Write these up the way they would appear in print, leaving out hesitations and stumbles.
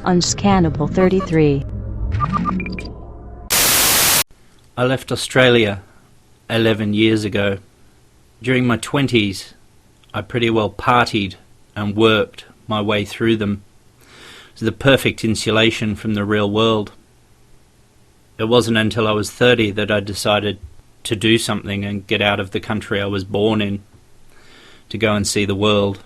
Unscannable 33. I left Australia 11 years ago. During my 20s, I pretty well partied and worked my way through them. It was the perfect insulation from the real world. It wasn't until I was 30 that I decided to do something and get out of the country I was born in, to go and see the world.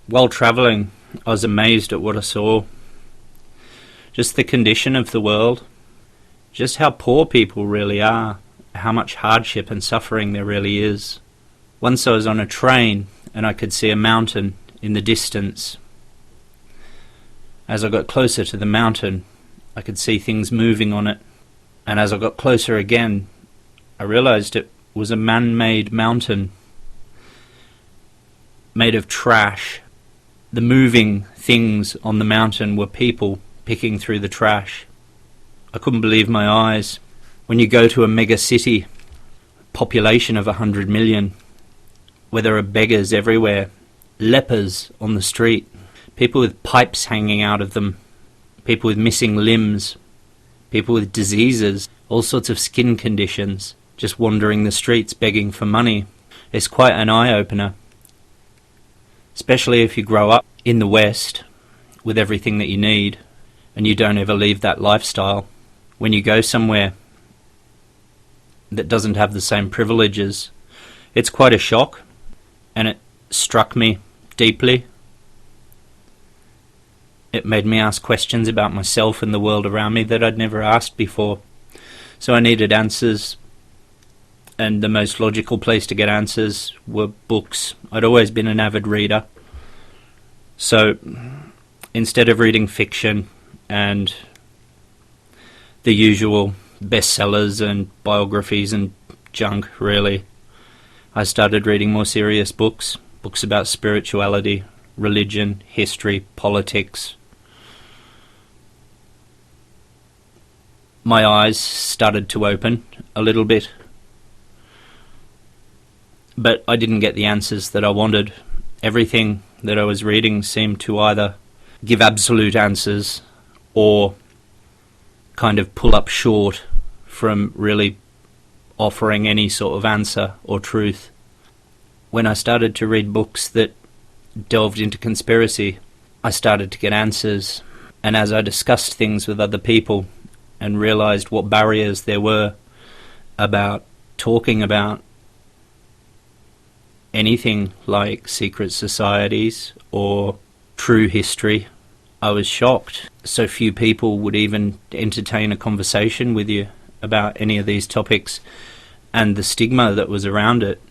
While travelling, I was amazed at what I saw. Just the condition of the world, just how poor people really are, how much hardship and suffering there really is. Once I was on a train and I could see a mountain in the distance. As I got closer to the mountain, I could see things moving on it. And as I got closer again, I realized it was a man-made mountain made of trash. The moving things on the mountain were people picking through the trash. I couldn't believe my eyes. When you go to a mega city, population of 100 million, where there are beggars everywhere, lepers on the street, people with pipes hanging out of them, people with missing limbs, people with diseases, all sorts of skin conditions, just wandering the streets begging for money. It's quite an eye-opener, especially if you grow up in the West with everything that you need and you don't ever leave that lifestyle. When you go somewhere that doesn't have the same privileges, it's quite a shock, and it struck me deeply. It made me ask questions about myself and the world around me that I'd never asked before. So I needed answers, and the most logical place to get answers were books. I'd always been an avid reader. So instead of reading fiction and the usual bestsellers and biographies and junk, really, I started reading more serious books, books about spirituality, religion, history, politics. My eyes started to open a little bit, but I didn't get the answers that I wanted. Everything that I was reading seemed to either give absolute answers or kind of pull up short from really offering any sort of answer or truth. When I started to read books that delved into conspiracy, I started to get answers, and as I discussed things with other people and realized what barriers there were about talking about anything like secret societies or true history, I was shocked. So few people would even entertain a conversation with you about any of these topics, and the stigma that was around it,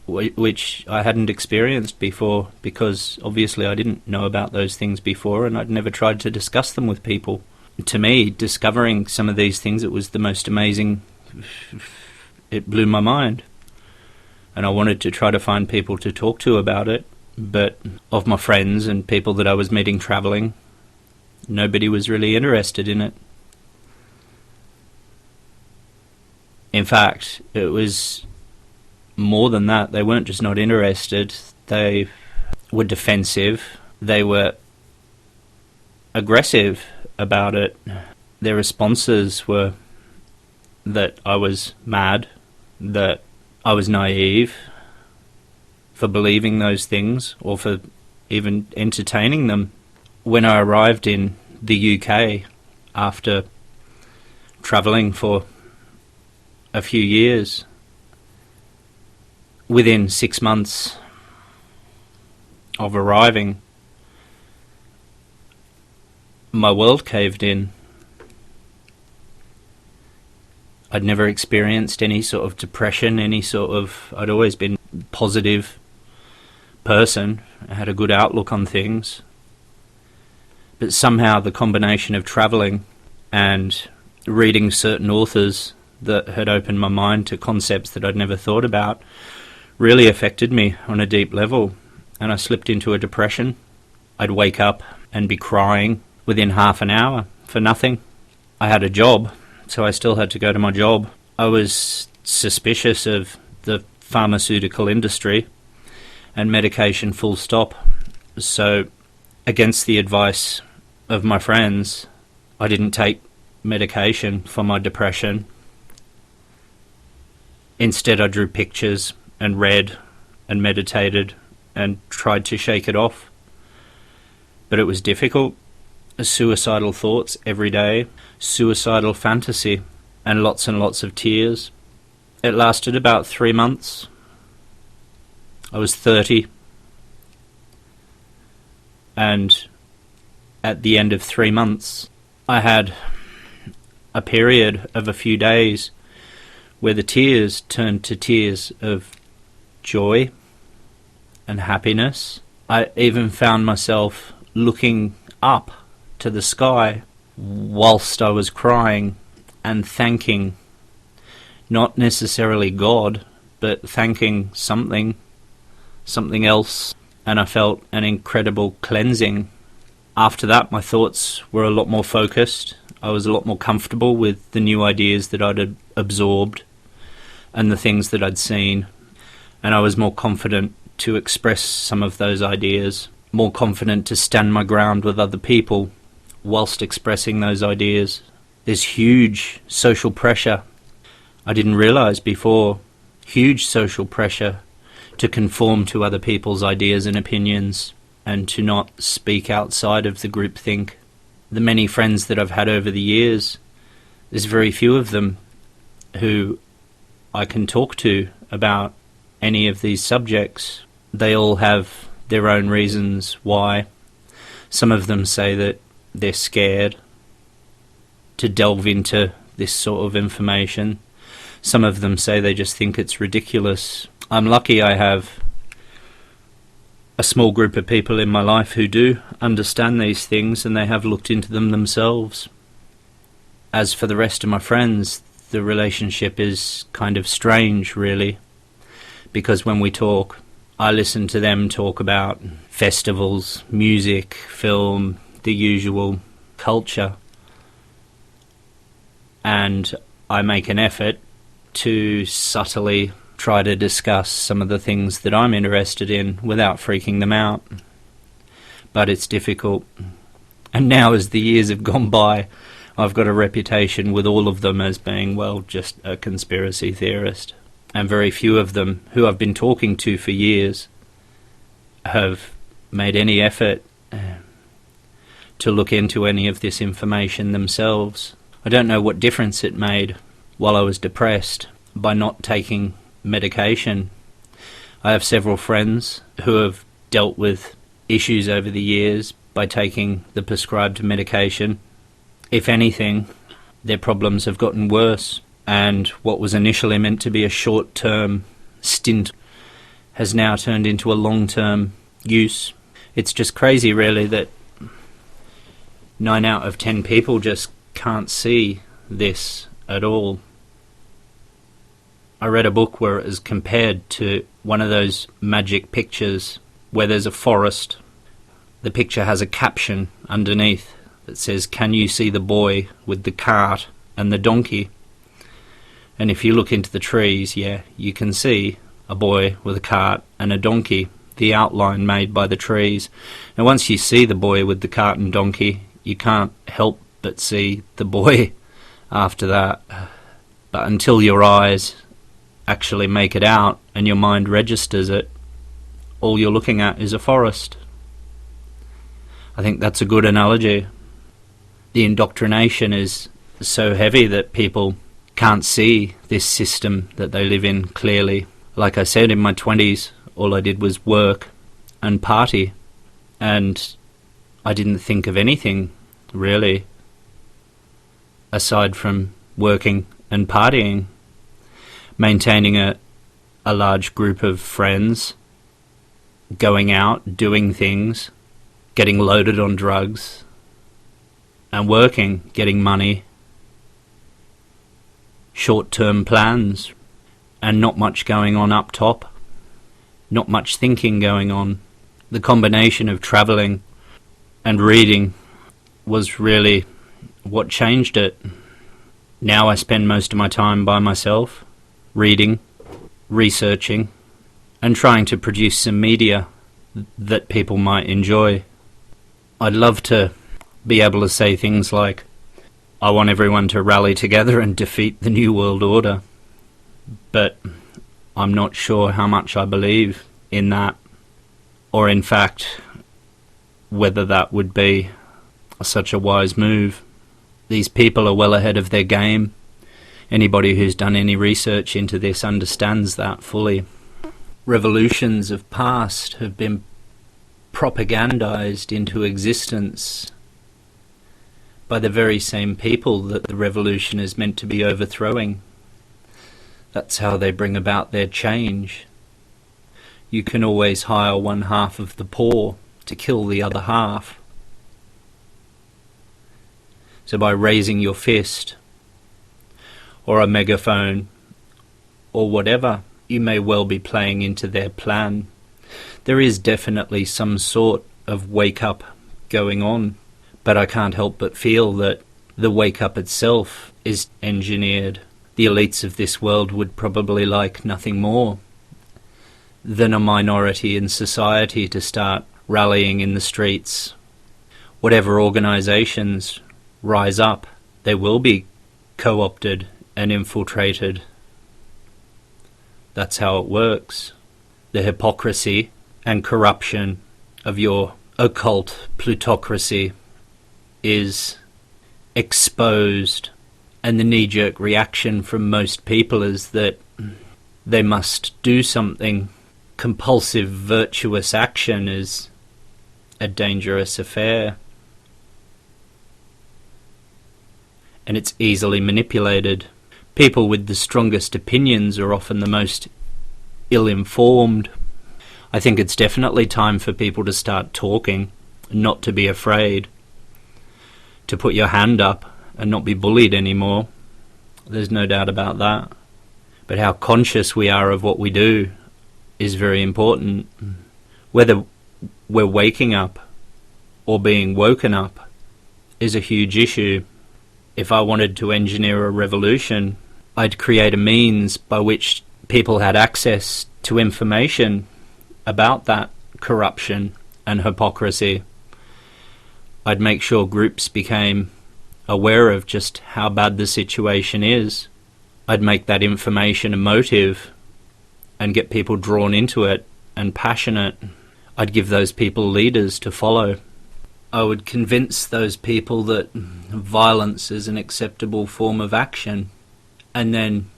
which I hadn't experienced before, because obviously I didn't know about those things before and I'd never tried to discuss them with people. To me, discovering some of these things, it was the most amazing. It blew my mind. And I wanted to try to find people to talk to about it, but of my friends and people that I was meeting travelling, nobody was really interested in it. In fact, it was more than that. They weren't just not interested, they were defensive, they were aggressive about it. Their responses were that I was mad, that I was naive for believing those things or for even entertaining them. When I arrived in the UK after travelling for a few years, within 6 months of arriving, my world caved in. I'd never experienced any sort of depression, I'd always been a positive person. I had a good outlook on things. But somehow the combination of travelling and reading certain authors that had opened my mind to concepts that I'd never thought about really affected me on a deep level, and I slipped into a depression. I'd wake up and be crying within half an hour for nothing. I had a job, so I still had to go to my job. I was suspicious of the pharmaceutical industry and medication full stop. So, against the advice of my friends, I didn't take medication for my depression. Instead, I drew pictures and read and meditated and tried to shake it off. But it was difficult. Suicidal thoughts every day, suicidal fantasy, and lots of tears. It lasted about 3 months. I was 30. And at the end of 3 months, I had a period of a few days where the tears turned to tears of joy and happiness. I even found myself looking up to the sky whilst I was crying and thanking, not necessarily God, but thanking something else, and I felt an incredible cleansing. After that, my thoughts were a lot more focused. I was a lot more comfortable with the new ideas that I'd absorbed and the things that I'd seen, and I was more confident to express some of those ideas, more confident to stand my ground with other people whilst expressing those ideas. There's huge social pressure. I didn't realise before, huge social pressure to conform to other people's ideas and opinions and to not speak outside of the groupthink. The many friends that I've had over the years, there's very few of them who I can talk to about any of these subjects. They all have their own reasons why. Some of them say that they're scared to delve into this sort of information. Some of them say they just think it's ridiculous. I'm lucky I have a small group of people in my life who do understand these things, and they have looked into them themselves. As for the rest of my friends, the relationship is kind of strange, really, because when we talk, I listen to them talk about festivals, music, film, the usual culture, and I make an effort to subtly try to discuss some of the things that I'm interested in without freaking them out. But it's difficult. And now, as the years have gone by, I've got a reputation with all of them as being, well, just a conspiracy theorist. And very few of them, who I've been talking to for years, have made any effort to look into any of this information themselves. I don't know what difference it made while I was depressed by not taking medication. I have several friends who have dealt with issues over the years by taking the prescribed medication. If anything, their problems have gotten worse, and what was initially meant to be a short-term stint has now turned into a long-term use. It's just crazy, really, that 9 out of 10 people just can't see this at all. I read a book where it is compared to one of those magic pictures where there's a forest. The picture has a caption underneath that says, "Can you see the boy with the cart and the donkey?" And if you look into the trees, yeah, you can see a boy with a cart and a donkey, the outline made by the trees. And once you see the boy with the cart and donkey, you can't help but see the boy after that. But until your eyes actually make it out and your mind registers it, all you're looking at is a forest. I think that's a good analogy. The indoctrination is so heavy that people can't see this system that they live in clearly. Like I said, in my 20s, all I did was work and party, and I didn't think of anything, really, aside from working and partying, maintaining a large group of friends, going out, doing things, getting loaded on drugs, and working, getting money, short-term plans, and not much going on up top, not much thinking going on. The combination of travelling and reading was really what changed it. Now I spend most of my time by myself, reading, researching, and trying to produce some media that people might enjoy. I'd love to be able to say things like, I want everyone to rally together and defeat the New World Order. But I'm not sure how much I believe in that, or in fact, whether that would be such a wise move. These people are well ahead of their game. Anybody who's done any research into this understands that fully. Revolutions of past have been propagandized into existence by the very same people that the revolution is meant to be overthrowing. That's how they bring about their change. You can always hire one half of the poor to kill the other half. So by raising your fist, or a megaphone, or whatever, you may well be playing into their plan. There is definitely some sort of wake-up going on, but I can't help but feel that the wake-up itself is engineered. The elites of this world would probably like nothing more than a minority in society to start rallying in the streets. Whatever organizations rise up, they will be co-opted and infiltrated. That's how it works. The hypocrisy and corruption of your occult plutocracy is exposed, and the knee-jerk reaction from most people is that they must do something. Compulsive virtuous action is a dangerous affair, and it's easily manipulated. People with the strongest opinions are often the most ill-informed. I think it's definitely time for people to start talking, not to be afraid, to put your hand up and not be bullied anymore. There's no doubt about that. But how conscious we are of what we do is very important. Whether we're waking up or being woken up is a huge issue. If I wanted to engineer a revolution, I'd create a means by which people had access to information about that corruption and hypocrisy. I'd make sure groups became aware of just how bad the situation is. I'd make that information emotive and get people drawn into it and passionate. I'd give those people leaders to follow. I would convince those people that violence is an acceptable form of action. And then,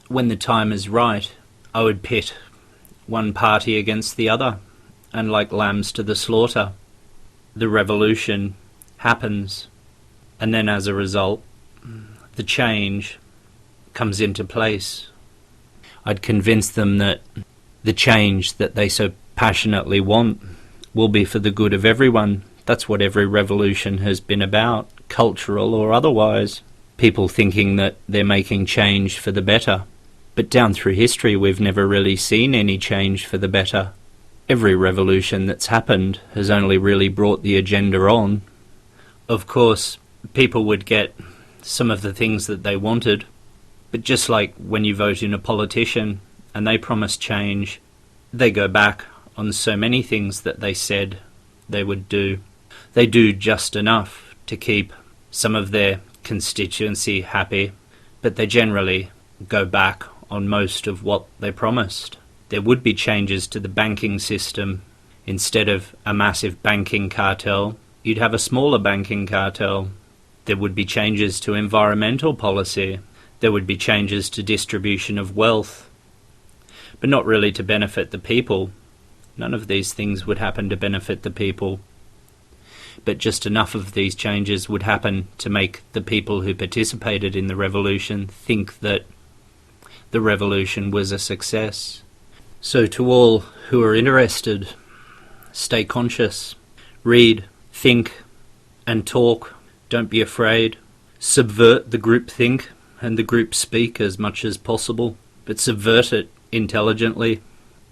when the time is right, I would pit one party against the other, and like lambs to the slaughter, the revolution happens. And then as a result, the change comes into place. I'd convince them that the change that they so passionately want will be for the good of everyone. That's what every revolution has been about, cultural or otherwise. People thinking that they're making change for the better. But down through history, we've never really seen any change for the better. Every revolution that's happened has only really brought the agenda on. Of course, people would get some of the things that they wanted, but just like when you vote in a politician and they promise change, they go back on so many things that they said they would do. They do just enough to keep some of their constituency happy, but they generally go back on most of what they promised. There would be changes to the banking system. Instead of a massive banking cartel, you'd have a smaller banking cartel. There would be changes to environmental policy. There would be changes to distribution of wealth, but not really to benefit the people. None of these things would happen to benefit the people, but just enough of these changes would happen to make the people who participated in the revolution think that the revolution was a success. So to all who are interested, stay conscious, read, think and talk. Don't be afraid. Subvert the groupthink and the group speak as much as possible, but subvert it intelligently.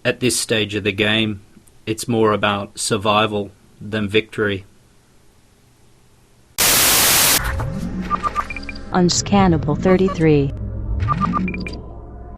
At this stage of the game, it's more about survival than victory. Unscannable 33.